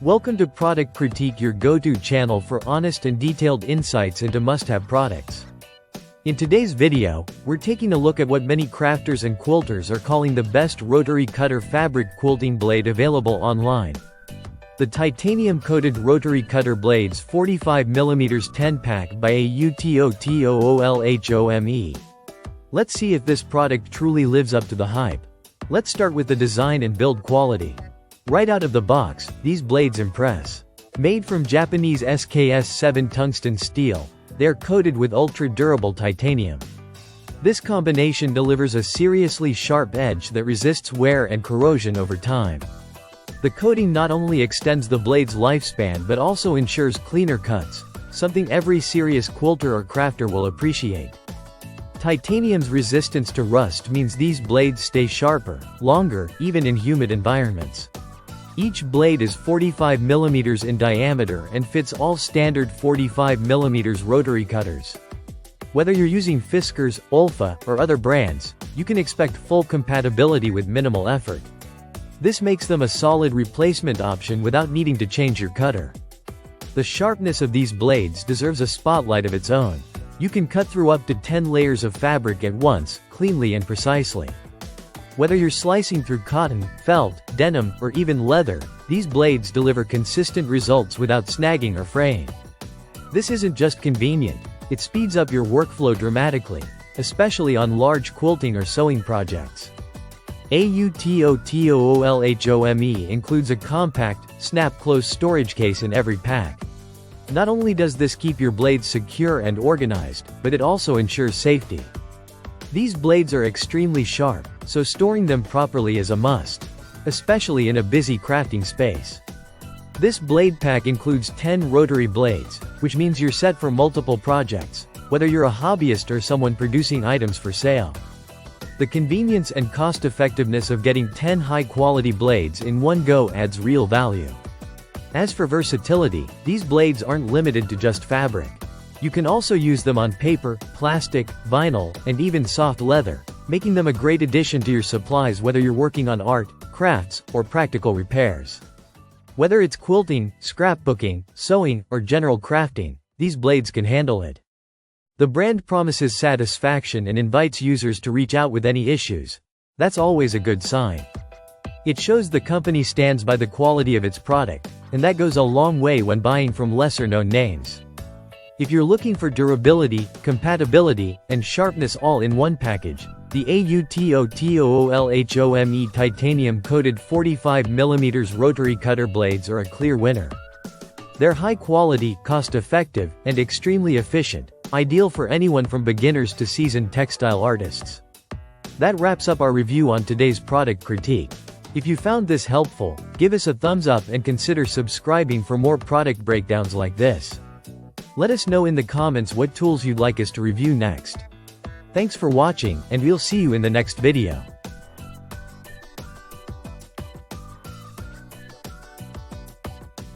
Welcome to Product Critique, your go-to channel for honest and detailed insights into must-have products. In today's video, we're taking a look at what many crafters and quilters are calling the best rotary cutter fabric quilting blade available online. The titanium-coated rotary cutter blades 45mm 10-pack by AUTOTOOLHOME. Let's see if this product truly lives up to the hype. Let's start with the design and build quality. Right out of the box, these blades impress. Made from Japanese SKS-7 tungsten steel, they're coated with ultra-durable titanium. This combination delivers a seriously sharp edge that resists wear and corrosion over time. The coating not only extends the blade's lifespan but also ensures cleaner cuts, something every serious quilter or crafter will appreciate. Titanium's resistance to rust means these blades stay sharper, longer, even in humid environments. Each blade is 45mm in diameter and fits all standard 45mm rotary cutters. Whether you're using Fiskars, Olfa, or other brands, you can expect full compatibility with minimal effort. This makes them a solid replacement option without needing to change your cutter. The sharpness of these blades deserves a spotlight of its own. You can cut through up to 10 layers of fabric at once, cleanly and precisely. Whether you're slicing through cotton, felt, denim, or even leather, these blades deliver consistent results without snagging or fraying. This isn't just convenient, it speeds up your workflow dramatically, especially on large quilting or sewing projects. AUTOTOOLHOME includes a compact, snap-close storage case in every pack. Not only does this keep your blades secure and organized, but it also ensures safety. These blades are extremely sharp, so storing them properly is a must, especially in a busy crafting space. This blade pack includes 10 rotary blades, which means you're set for multiple projects, whether you're a hobbyist or someone producing items for sale. The convenience and cost-effectiveness of getting 10 high-quality blades in one go adds real value. As for versatility, these blades aren't limited to just fabric. You can also use them on paper, plastic, vinyl, and even soft leather, making them a great addition to your supplies whether you're working on art, crafts, or practical repairs. Whether it's quilting, scrapbooking, sewing, or general crafting, these blades can handle it. The brand promises satisfaction and invites users to reach out with any issues. That's always a good sign. It shows the company stands by the quality of its product, and that goes a long way when buying from lesser-known names. If you're looking for durability, compatibility, and sharpness all in one package, the AUTOTOOLHOME titanium-coated 45mm rotary cutter blades are a clear winner. They're high-quality, cost-effective, and extremely efficient, ideal for anyone from beginners to seasoned textile artists. That wraps up our review on today's product critique. If you found this helpful, give us a thumbs up and consider subscribing for more product breakdowns like this. Let us know in the comments what tools you'd like us to review next. Thanks for watching, and we'll see you in the next video.